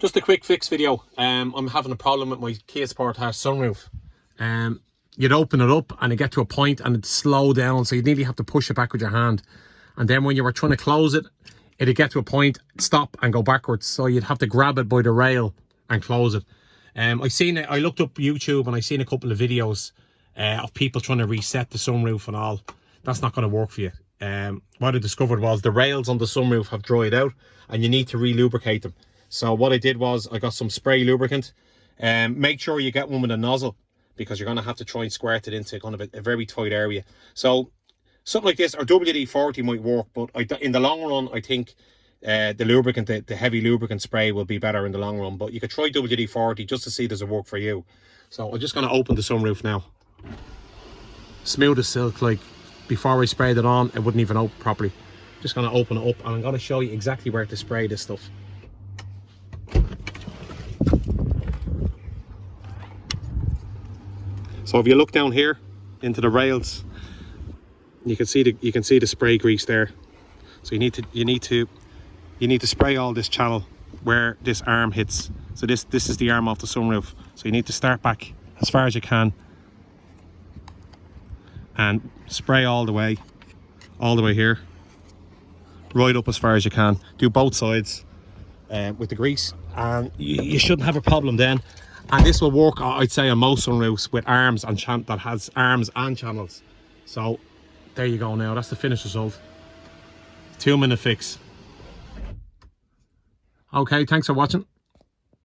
Just a quick fix video. I'm having a problem with my Kia Sportage sunroof. You'd open it up and you get to a point and it'd slow down, so you nearly have to push it back with your hand. And then when you were trying to close it, it'd get to a point, stop and go backwards. So you'd have to grab it by the rail and close it. I looked up YouTube and I seen a couple of videos of people trying to reset the sunroof and all. That's not going to work for you. What I discovered was the rails on the sunroof have dried out and you need to re-lubricate them. So what I did was I got some spray lubricant. Make sure you get one with a nozzle, because you're going to have to try and squirt it into kind of a very tight area. So something like this, or WD-40 might work, but in the long run, I think the lubricant, the heavy lubricant spray will be better in the long run. But you could try WD-40 just to see does it work for you. So I'm just going to open the sunroof now. Smooth as silk, like before I sprayed it on, it wouldn't even open properly. Just going to open it up and I'm going to show you exactly where to spray this stuff. So if you look down here into the rails, you can see the spray grease there. So you need to spray all this channel where this arm hits. So this is the arm off the sunroof. So you need to start back as far as you can and spray all the way here, right up as far as you can. Do both sides with the grease, and you shouldn't have a problem then. And this will work, I'd say, on most sunroofs with arms and that has arms and channels. So there you go now, that's the finished result. 2-minute fix. Okay, thanks for watching.